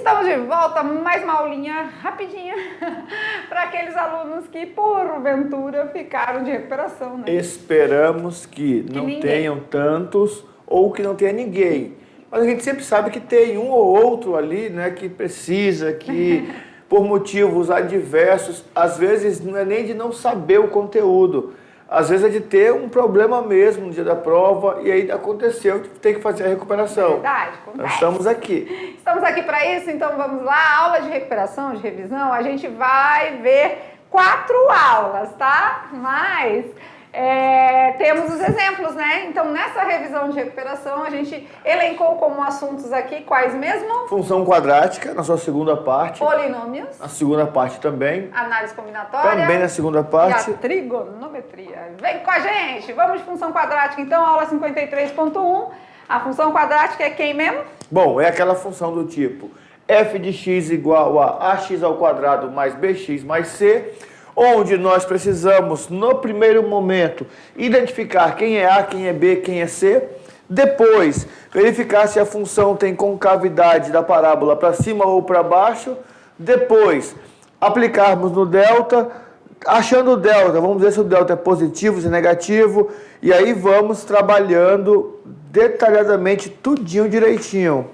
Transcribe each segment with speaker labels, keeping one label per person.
Speaker 1: Estamos de volta, mais uma aulinha rapidinha para aqueles alunos que porventura ficaram de recuperação, né?
Speaker 2: Esperamos que não tenham tantos ou que não tenha ninguém. Mas a gente sempre sabe que tem um ou outro ali, né, que precisa, que por motivos adversos, às vezes não é nem de não saber o conteúdo, às vezes é de ter um problema mesmo no dia da prova e aí aconteceu, tem que fazer a recuperação.
Speaker 1: Verdade, acontece.
Speaker 2: Nós estamos aqui.
Speaker 1: Estamos aqui para isso, então vamos lá, aula de recuperação, de revisão, a gente vai ver 4 aulas, tá? Mas temos os exemplos, né? Então nessa revisão de recuperação a gente elencou como assuntos aqui quais mesmo?
Speaker 2: Função quadrática, na sua segunda parte.
Speaker 1: Polinômios.
Speaker 2: Na segunda parte também.
Speaker 1: Análise combinatória.
Speaker 2: Também na segunda parte.
Speaker 1: E a trigonometria. Vem com a gente, vamos de função quadrática então, aula 53.1. A função quadrática é quem mesmo?
Speaker 2: Bom, é aquela função do tipo f de x igual a ax ao quadrado mais bx mais c, onde nós precisamos, no primeiro momento, identificar quem é A, quem é B, quem é C. Depois, verificar se a função tem concavidade da parábola para cima ou para baixo. Depois, aplicarmos no delta. Achando o delta, vamos ver se o delta é positivo, se é negativo. E aí vamos trabalhando detalhadamente, tudinho direitinho.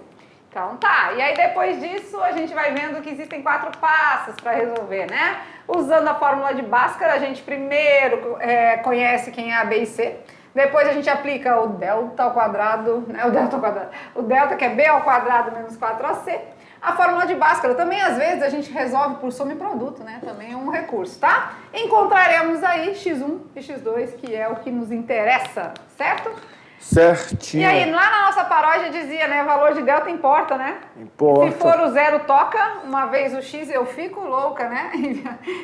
Speaker 1: Então tá, e aí depois disso a gente vai vendo que existem 4 passos para resolver, né? Usando a fórmula de Bhaskara, a gente primeiro conhece quem é A, B e C. Depois a gente aplica o delta ao quadrado, né? O delta que é B ao quadrado menos 4AC. A fórmula de Bhaskara também, às vezes, a gente resolve por soma e produto, né? Também é um recurso, tá? Encontraremos aí x1 e x2, que é o que nos interessa, certo?
Speaker 2: Certinho.
Speaker 1: E aí, lá na nossa paródia dizia, né, valor de delta importa, né?
Speaker 2: Importa.
Speaker 1: Se for o zero, toca. Uma vez o x, eu fico louca, né?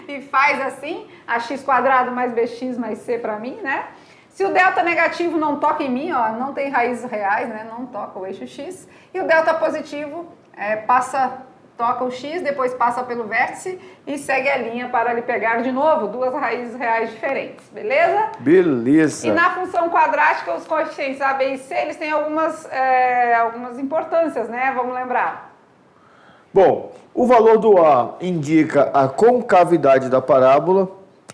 Speaker 1: E faz assim, a x quadrado mais bx mais c pra mim, né? Se o delta negativo não toca em mim, ó, não tem raízes reais, né? Não toca o eixo x. E o delta positivo toca o x, depois passa pelo vértice e segue a linha para ele pegar de novo 2 raízes reais diferentes, beleza?
Speaker 2: Beleza.
Speaker 1: E na função quadrática, os coeficientes A, B e C, eles têm algumas importâncias, né? Vamos lembrar.
Speaker 2: Bom, o valor do A indica a concavidade da parábola,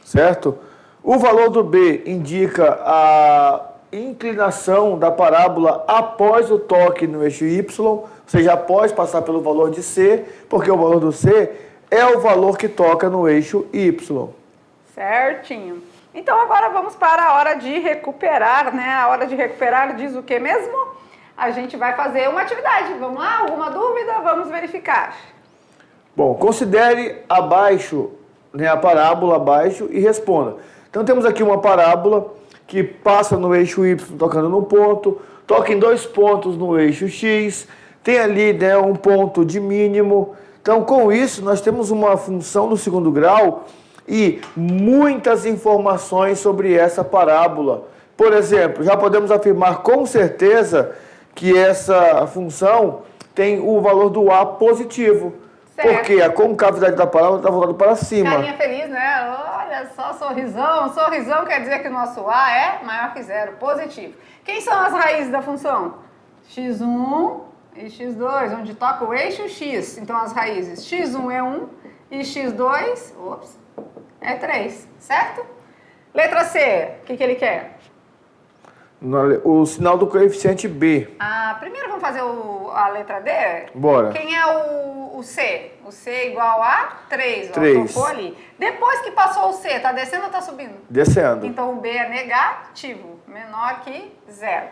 Speaker 2: certo? O valor do B indica a inclinação da parábola após o toque no eixo Y, ou seja, após passar pelo valor de C, porque o valor do C é o valor que toca no eixo Y.
Speaker 1: Certinho. Então agora vamos para a hora de recuperar, né? A hora de recuperar diz o que mesmo? A gente vai fazer uma atividade. Vamos lá? Alguma dúvida? Vamos verificar.
Speaker 2: Bom, considere abaixo, né, a parábola abaixo e responda. Então temos aqui uma parábola que passa no eixo Y tocando no ponto, toca em 2 pontos no eixo X, tem ali, né, um ponto de mínimo. Então, com isso, nós temos uma função do segundo grau e muitas informações sobre essa parábola. Por exemplo, já podemos afirmar com certeza que essa função tem o valor do A positivo. Certo. Porque a concavidade da parábola está voltada para cima.
Speaker 1: Carinha feliz, né? Olha só, sorrisão. Sorrisão quer dizer que o nosso A é maior que 0, positivo. Quem são as raízes da função? x1 e x2, onde toca o eixo X. Então, as raízes x1 é 1 e x2 é 3, certo? Letra C, o que ele quer?
Speaker 2: O sinal do coeficiente B.
Speaker 1: Primeiro vamos fazer a letra D?
Speaker 2: Bora.
Speaker 1: Quem é o C? O C é igual a 3,
Speaker 2: 3.
Speaker 1: Tocou ali. Depois que passou o C, tá descendo ou tá subindo?
Speaker 2: Descendo.
Speaker 1: Então o B é negativo, menor que 0.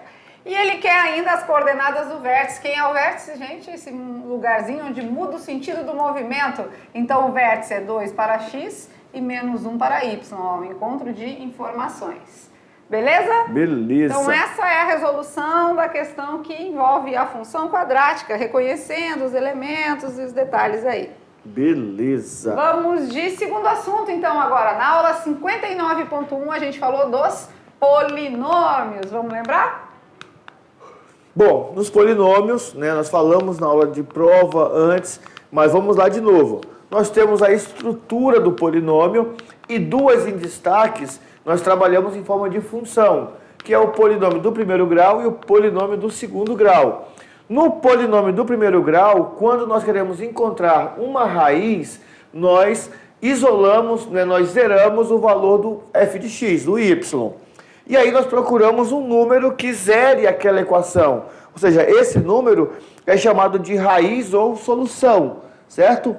Speaker 1: E ele quer ainda as coordenadas do vértice. Quem é o vértice, gente? Esse lugarzinho onde muda o sentido do movimento. Então o vértice é 2 para x e menos 1 para y, ó, o encontro de informações. Beleza?
Speaker 2: Beleza.
Speaker 1: Então essa é a resolução da questão que envolve a função quadrática, reconhecendo os elementos e os detalhes aí.
Speaker 2: Beleza.
Speaker 1: Vamos de segundo assunto então agora. Na aula 59.1 a gente falou dos polinômios, vamos lembrar?
Speaker 2: Bom, nos polinômios, né, nós falamos na aula de prova antes, mas vamos lá de novo. Nós temos a estrutura do polinômio e 2 em destaques nós trabalhamos em forma de função, que é o polinômio do primeiro grau e o polinômio do segundo grau. No polinômio do primeiro grau, quando nós queremos encontrar uma raiz, nós isolamos, né, nós zeramos o valor do f de x, do y. E aí nós procuramos um número que zere aquela equação. Ou seja, esse número é chamado de raiz ou solução, certo?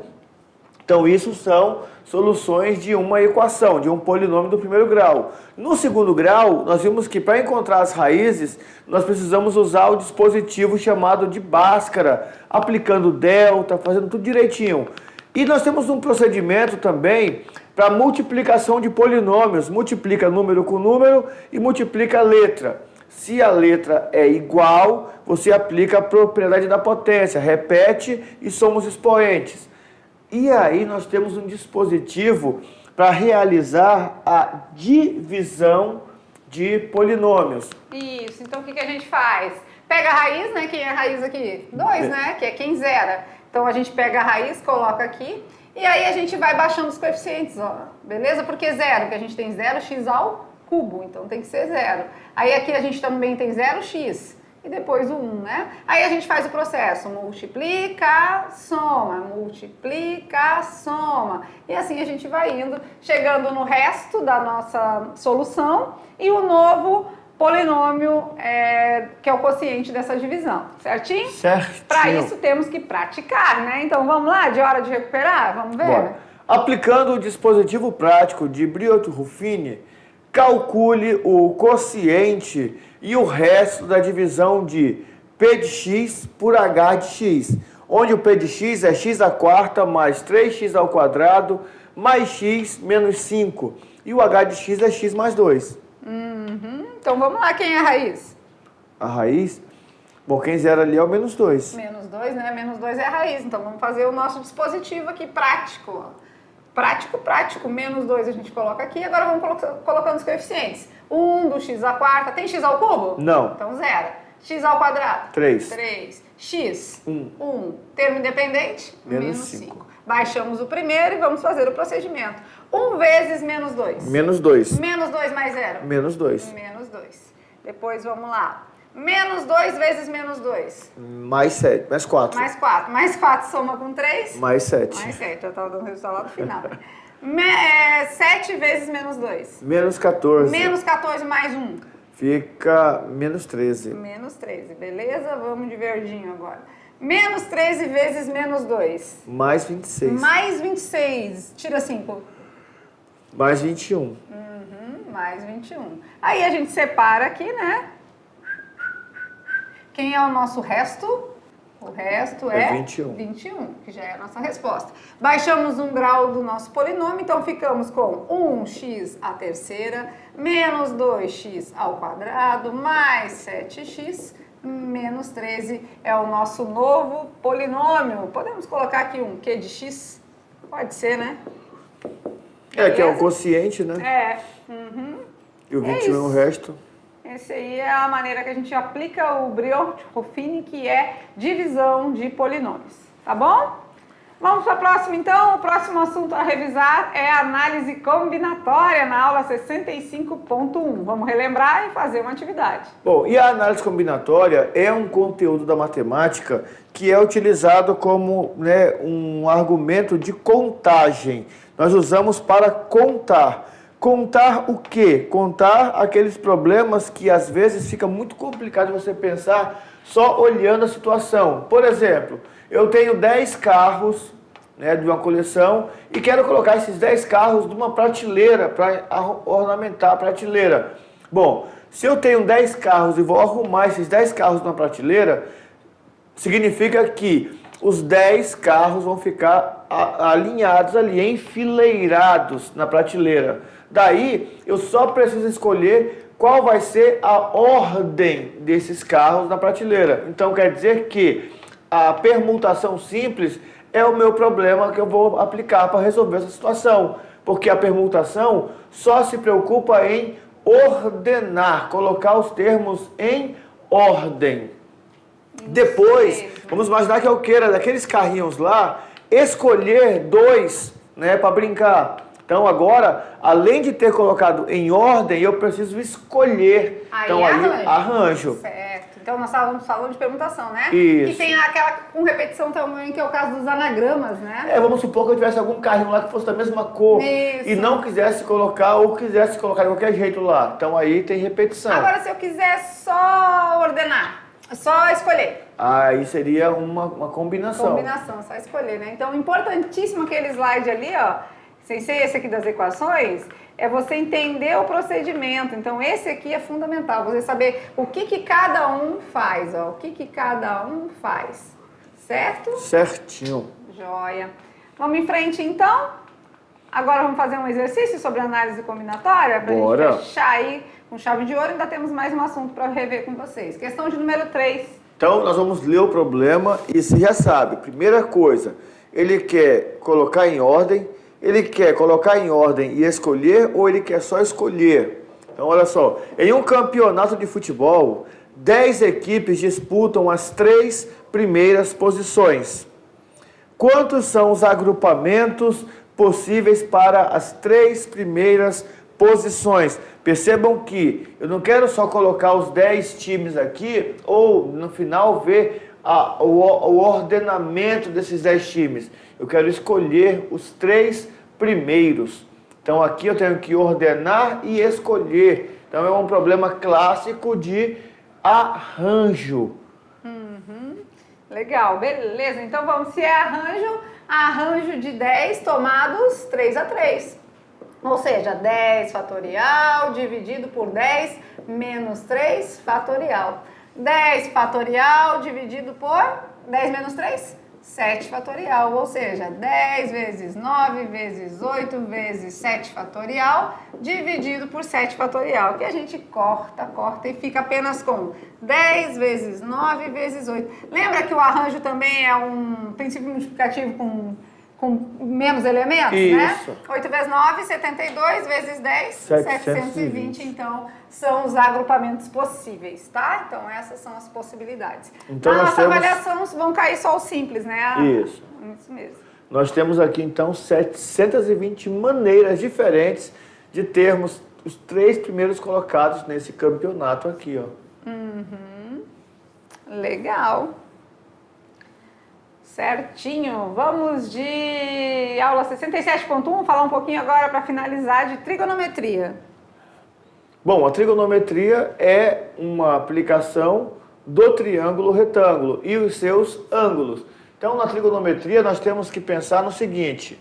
Speaker 2: Então isso são soluções de uma equação, de um polinômio do primeiro grau. No segundo grau, nós vimos que para encontrar as raízes, nós precisamos usar o dispositivo chamado de Bhaskara, aplicando delta, fazendo tudo direitinho. E nós temos um procedimento também para multiplicação de polinômios. Multiplica número com número e multiplica letra. Se a letra é igual, você aplica a propriedade da potência, repete e somos expoentes. E aí nós temos um dispositivo para realizar a divisão de polinômios.
Speaker 1: Isso, então o que a gente faz? Pega a raiz, né? Quem é a raiz aqui? 2, né? Que é quem zera. Então a gente pega a raiz, coloca aqui, e aí a gente vai baixando os coeficientes, ó. Beleza? Por que zero? Porque a gente tem 0x ao cubo, então tem que ser 0. Aí aqui a gente também tem 0x. E depois o 1, né? Aí a gente faz o processo, multiplica, soma, e assim a gente vai indo, chegando no resto da nossa solução e o novo polinômio que é o quociente dessa divisão, certinho?
Speaker 2: Certinho.
Speaker 1: Para isso temos que praticar, né? Então vamos lá, de hora de recuperar, vamos ver?
Speaker 2: Bora. Aplicando o dispositivo prático de Briot-Ruffini, calcule o quociente e o resto da divisão de P de x por H de x, onde o P de x é x à quarta mais 3x ao quadrado mais x menos 5 e o H de x é x mais 2.
Speaker 1: Então vamos lá, quem é a raiz?
Speaker 2: A raiz? Bom, quem zera ali é o menos 2.
Speaker 1: Menos 2, né? Menos 2 é a raiz, então vamos fazer o nosso dispositivo aqui prático, ó. Prático, menos 2 a gente coloca aqui, agora vamos colocando os coeficientes. 1 do x à quarta, tem x ao cubo?
Speaker 2: Não.
Speaker 1: Então zero. X ao quadrado?
Speaker 2: 3.
Speaker 1: 3. X?
Speaker 2: 1.
Speaker 1: Termo independente?
Speaker 2: Menos
Speaker 1: 5. Baixamos o primeiro e vamos fazer o procedimento. 1 vezes menos 2.
Speaker 2: Menos 2.
Speaker 1: Menos 2 mais 0?
Speaker 2: Menos 2.
Speaker 1: Menos 2. Depois vamos lá. Menos 2 vezes menos 2.
Speaker 2: Mais 7. Mais 4.
Speaker 1: Mais 4. Mais 4 soma com 3.
Speaker 2: Mais 7.
Speaker 1: Mais 7. Já estava dando resultado lá no final. 7 vezes menos 2.
Speaker 2: Menos 14.
Speaker 1: Menos 14 mais 1.
Speaker 2: Fica menos 13.
Speaker 1: Menos 13. Beleza? Vamos de verdinho agora. Menos 13 vezes menos 2.
Speaker 2: Mais 26.
Speaker 1: Mais 26. Tira 5.
Speaker 2: Mais 21.
Speaker 1: Mais 21. Aí a gente separa aqui, né? Quem é o nosso resto? O resto é
Speaker 2: 21.
Speaker 1: 21, que já é a nossa resposta. Baixamos um grau do nosso polinômio, então ficamos com 1x à terceira, menos 2x ao quadrado, mais 7x, menos 13 é o nosso novo polinômio. Podemos colocar aqui um q de x? Pode ser, né?
Speaker 2: Que é o quociente, né? E o 21 é o resto.
Speaker 1: Essa aí é a maneira que a gente aplica o Briot-Ruffini, que é divisão de polinômios, tá bom? Vamos para a próxima então. O próximo assunto a revisar é a análise combinatória na aula 65.1. Vamos relembrar e fazer uma atividade.
Speaker 2: Bom, e a análise combinatória é um conteúdo da matemática que é utilizado como, né, um argumento de contagem. Nós usamos para contar. Contar o quê? Contar aqueles problemas que às vezes fica muito complicado você pensar só olhando a situação. Por exemplo, eu tenho 10 carros, né, de uma coleção e quero colocar esses 10 carros numa prateleira para ornamentar a prateleira. Bom, se eu tenho 10 carros e vou arrumar esses 10 carros numa prateleira, significa que os 10 carros vão ficar alinhados ali, enfileirados na prateleira. Daí, eu só preciso escolher qual vai ser a ordem desses carros na prateleira. Então, quer dizer que a permutação simples é o meu problema que eu vou aplicar para resolver essa situação. Porque a permutação só se preocupa em ordenar, colocar os termos em ordem. Depois, vamos imaginar que eu queira daqueles carrinhos lá, escolher 2, né, para brincar. Então agora, além de ter colocado em ordem, eu preciso escolher. Então aí arranjo.
Speaker 1: Certo. Então nós estávamos falando de permutação, né?
Speaker 2: Isso.
Speaker 1: E tem aquela com repetição também, que é o caso dos anagramas, né?
Speaker 2: Vamos supor que eu tivesse algum carrinho lá que fosse da mesma cor
Speaker 1: Isso.
Speaker 2: e não quisesse colocar ou quisesse colocar de qualquer jeito lá. Então aí tem repetição.
Speaker 1: Agora, se eu quiser só ordenar, só escolher.
Speaker 2: Aí seria uma combinação.
Speaker 1: Combinação, só escolher, né? Então, importantíssimo aquele slide ali, ó, sem ser esse aqui das equações, é você entender o procedimento. Então, esse aqui é fundamental, você saber o que cada um faz, ó, o que cada um faz, certo?
Speaker 2: Certinho.
Speaker 1: Joia. Vamos em frente, então? Agora vamos fazer um exercício sobre análise combinatória para a gente fechar aí com chave de ouro. Ainda temos mais um assunto para rever com vocês. Questão de número 3.
Speaker 2: Então, nós vamos ler o problema e você já sabe. Primeira coisa, ele quer colocar em ordem, ele quer colocar em ordem e escolher ou ele quer só escolher. Então, olha só. Em um campeonato de futebol, 10 equipes disputam as 3 primeiras posições. Quantos são os agrupamentos possíveis para as 3 primeiras posições? Percebam que eu não quero só colocar os 10 times aqui ou no final ver o ordenamento desses 10 times. Eu quero escolher os 3 primeiros. Então aqui eu tenho que ordenar e escolher. Então é um problema clássico de arranjo.
Speaker 1: Legal, beleza. Então vamos, se é arranjo de 10 tomados 3 a 3. Ou seja, 10 fatorial dividido por 10 menos 3 fatorial. 10 fatorial dividido por 10 menos 3, 7 fatorial. Ou seja, 10 vezes 9 vezes 8 vezes 7 fatorial dividido por 7 fatorial. Que a gente corta e fica apenas com 10 vezes 9 vezes 8. Lembra que o arranjo também é um princípio multiplicativo com menos elementos,
Speaker 2: Isso.
Speaker 1: né? 8 vezes 9, 72, vezes 10, 720. Então, são os agrupamentos possíveis, tá? Então, essas são as possibilidades.
Speaker 2: Então,
Speaker 1: na
Speaker 2: nós
Speaker 1: nossa
Speaker 2: temos...
Speaker 1: avaliação, vão cair só os simples, né?
Speaker 2: Isso.
Speaker 1: Isso mesmo.
Speaker 2: Nós temos aqui, então, 720 maneiras diferentes de termos os 3 primeiros colocados nesse campeonato aqui, ó.
Speaker 1: Legal. Certinho. Vamos de aula 67.1, falar um pouquinho agora para finalizar de trigonometria.
Speaker 2: Bom, a trigonometria é uma aplicação do triângulo retângulo e os seus ângulos. Então, na trigonometria, nós temos que pensar no seguinte.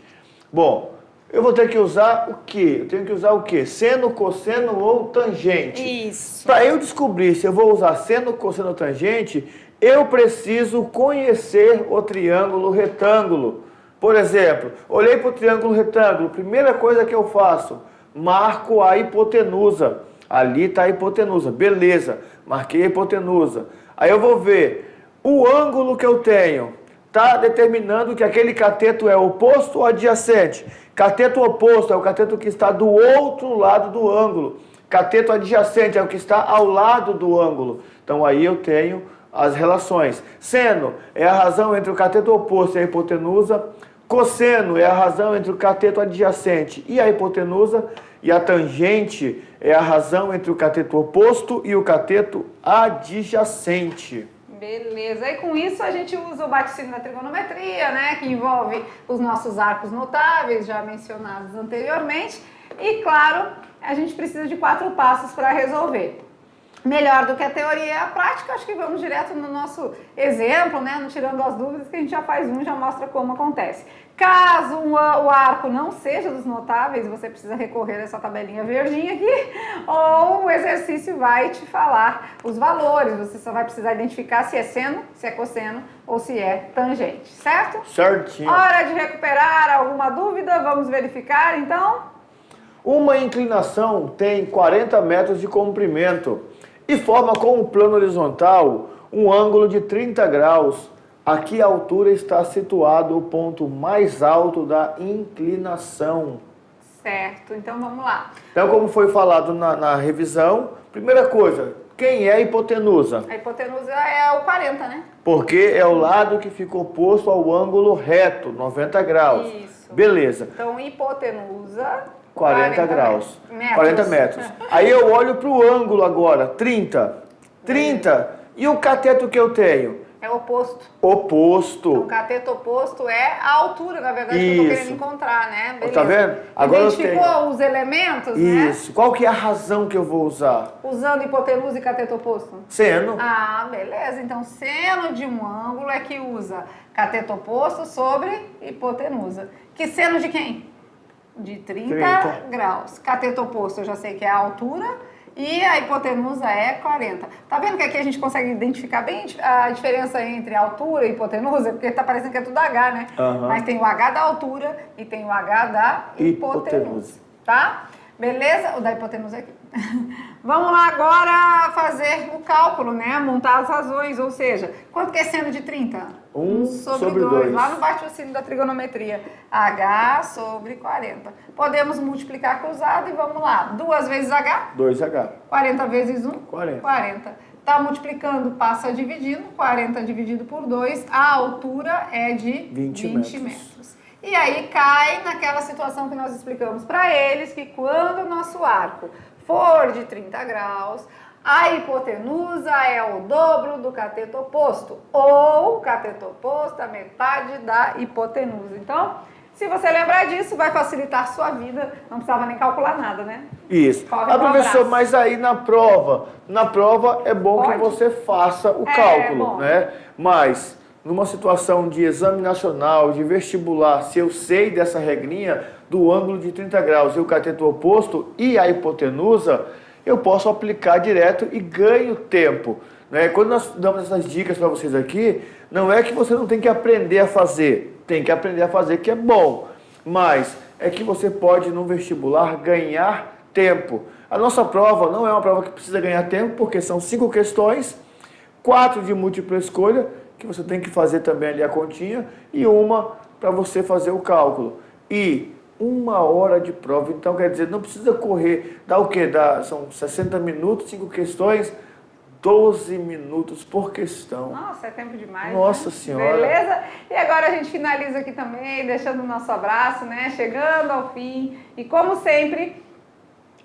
Speaker 2: Bom, eu vou ter que usar o quê? Eu tenho que usar o quê? Seno, cosseno ou tangente.
Speaker 1: Isso.
Speaker 2: Para eu descobrir se eu vou usar seno, cosseno ou tangente, eu preciso conhecer o triângulo retângulo. Por exemplo, olhei para o triângulo retângulo, primeira coisa que eu faço, marco a hipotenusa. Ali está a hipotenusa, beleza, marquei a hipotenusa. Aí eu vou ver o ângulo que eu tenho. Está determinando que aquele cateto é oposto ou adjacente. Cateto oposto é o cateto que está do outro lado do ângulo. Cateto adjacente é o que está ao lado do ângulo. Então aí eu tenho as relações. Seno é a razão entre o cateto oposto e a hipotenusa. Cosseno é a razão entre o cateto adjacente e a hipotenusa. E a tangente é a razão entre o cateto oposto e o cateto adjacente.
Speaker 1: Beleza, e com isso a gente usa o bate-sino da trigonometria, né, que envolve os nossos arcos notáveis, já mencionados anteriormente, e claro, a gente precisa de 4 passos para resolver. Melhor do que a teoria e a prática, acho que vamos direto no nosso exemplo, né, no tirando as dúvidas, que a gente já faz já mostra como acontece. Caso o arco não seja dos notáveis, você precisa recorrer a essa tabelinha verdinha aqui, ou o exercício vai te falar os valores, você só vai precisar identificar se é seno, se é cosseno ou se é tangente, certo?
Speaker 2: Certinho.
Speaker 1: Hora de recuperar alguma dúvida, vamos verificar então?
Speaker 2: Uma inclinação tem 40 metros de comprimento e forma com o plano horizontal um ângulo de 30 graus. A que altura está situado o ponto mais alto da inclinação?
Speaker 1: Certo, então vamos lá.
Speaker 2: Então, como foi falado na revisão, primeira coisa, quem é a hipotenusa?
Speaker 1: A hipotenusa é o 40, né?
Speaker 2: Porque é o lado que fica oposto ao ângulo reto, 90 graus.
Speaker 1: Isso.
Speaker 2: Beleza.
Speaker 1: Então, hipotenusa...
Speaker 2: 40 graus.
Speaker 1: Metros.
Speaker 2: 40 metros. Aí eu olho para o ângulo agora, 30. 30 E o cateto que eu tenho?
Speaker 1: É oposto.
Speaker 2: Oposto.
Speaker 1: O cateto oposto é a altura, na verdade, que eu estou querendo encontrar, né? Beleza.
Speaker 2: Tá vendo? Agora
Speaker 1: identificou os elementos,
Speaker 2: Isso. Né? Qual que é a razão que eu vou usar?
Speaker 1: Usando hipotenusa e cateto oposto?
Speaker 2: Seno.
Speaker 1: Ah, beleza. Então, seno de um ângulo é que usa cateto oposto sobre hipotenusa. Que seno de quem? De 30 graus. Cateto oposto eu já sei que é a altura. E a hipotenusa é 40. Tá vendo que aqui a gente consegue identificar bem a diferença entre altura e hipotenusa? Porque tá parecendo que é tudo H, né? Mas tem o H da altura e tem o H da hipotenusa. Tá? Beleza? O da hipotenusa aqui. Vamos lá agora fazer o cálculo, né? Montar as razões, ou seja, quanto que é seno de 30?
Speaker 2: 1 sobre 2.
Speaker 1: Lá no baixo-sino da trigonometria. H sobre 40. Podemos multiplicar cruzado e vamos lá. 2 vezes H?
Speaker 2: 2H.
Speaker 1: 40 vezes 1?
Speaker 2: 40.
Speaker 1: 40. Tá multiplicando, passa dividindo. 40 dividido por 2. A altura é de 20 metros. E aí cai naquela situação que nós explicamos para eles, que quando o nosso arco for de 30 graus, a hipotenusa é o dobro do cateto oposto, ou o cateto oposto a metade da hipotenusa. Então, se você lembrar disso, vai facilitar a sua vida, não precisava nem calcular nada, né?
Speaker 2: Isso. Professor, mas aí na prova é bom que você faça o cálculo, né? Mas numa situação de exame nacional, de vestibular, se eu sei dessa regrinha do ângulo de 30 graus e o cateto oposto e a hipotenusa, eu posso aplicar direto e ganho tempo. Né? Quando nós damos essas dicas para vocês aqui, não é que você não tem que aprender a fazer, tem que aprender a fazer, que é bom, mas é que você pode, no vestibular, ganhar tempo. A nossa prova não é uma prova que precisa ganhar tempo, porque são 5 questões, 4 de múltipla escolha, que você tem que fazer também ali a continha, e uma para você fazer o cálculo. E 1 hora de prova, então quer dizer, não precisa correr, dá o quê? São 60 minutos, 5 questões, 12 minutos por questão.
Speaker 1: Nossa, é tempo demais.
Speaker 2: Nossa
Speaker 1: né?
Speaker 2: Senhora.
Speaker 1: Beleza? E agora a gente finaliza aqui também, deixando o nosso abraço, né? Chegando ao fim. E como sempre,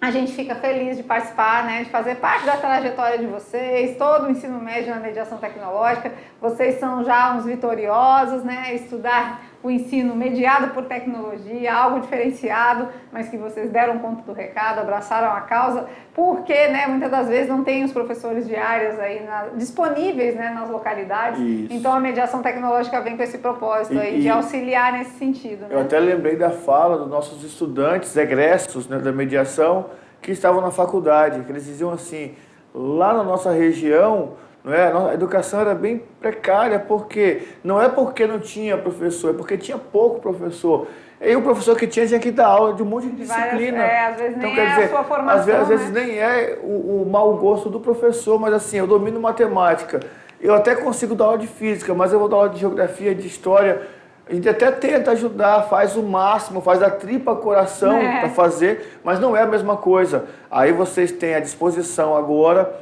Speaker 1: a gente fica feliz de participar, né, de fazer parte da trajetória de vocês, todo o ensino médio na mediação tecnológica. Vocês são já uns vitoriosos, né, estudar o ensino mediado por tecnologia, algo diferenciado, mas que vocês deram conta do recado, abraçaram a causa, porque, né, muitas das vezes não tem os professores de áreas aí disponíveis, né, nas localidades. Isso. Então a mediação tecnológica vem com esse propósito aí de auxiliar nesse sentido. Né?
Speaker 2: Eu até lembrei da fala dos nossos estudantes egressos, né, da mediação, que estavam na faculdade, que eles diziam assim, lá na nossa região, não é? A educação era bem precária, porque não é porque não tinha professor, é porque tinha pouco professor. E o professor que tinha que dar aula de um monte de disciplina.
Speaker 1: Às vezes então, nem quer dizer, a sua formação.
Speaker 2: Às vezes nem é o mau gosto do professor, mas assim, eu domino matemática. Eu até consigo dar aula de física, mas eu vou dar aula de geografia, de história. A gente até tenta ajudar, faz o máximo, faz a tripa coração para fazer, mas não é a mesma coisa. Aí vocês têm à disposição agora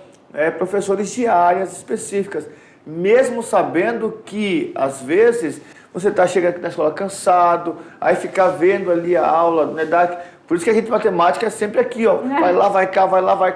Speaker 2: professores de áreas específicas, mesmo sabendo que, às vezes, você está chegando aqui na escola cansado, aí ficar vendo ali a aula, né, por isso que a gente matemática é sempre aqui, ó, vai lá, vai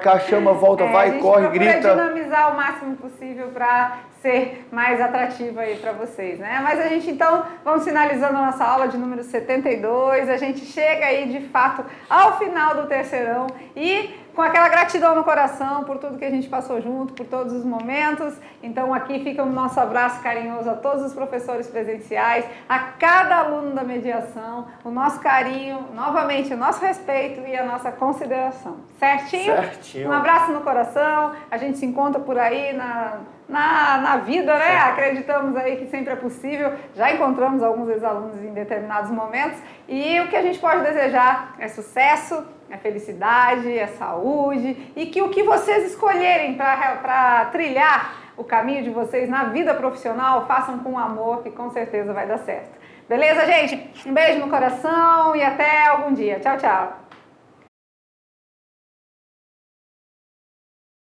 Speaker 2: cá, chama, volta, vai, corre, grita.
Speaker 1: Dinamizar o máximo possível para ser mais atrativa aí para vocês, né? Mas a gente então, vamos finalizando a nossa aula de número 72, a gente chega aí de fato ao final do terceirão e com aquela gratidão no coração por tudo que a gente passou junto, por todos os momentos. Então aqui fica o nosso abraço carinhoso a todos os professores presenciais, a cada aluno da mediação, o nosso carinho, novamente o nosso respeito e a nossa consideração. Certinho?
Speaker 2: Certinho.
Speaker 1: Um abraço no coração, a gente se encontra por aí na vida, né? Acreditamos aí que sempre é possível, já encontramos alguns ex-alunos em determinados momentos e o que a gente pode desejar é sucesso, é felicidade, é saúde e que o que vocês escolherem para trilhar o caminho de vocês na vida profissional, façam com amor que com certeza vai dar certo. Beleza, gente? Um beijo no coração e até algum dia. Tchau, tchau!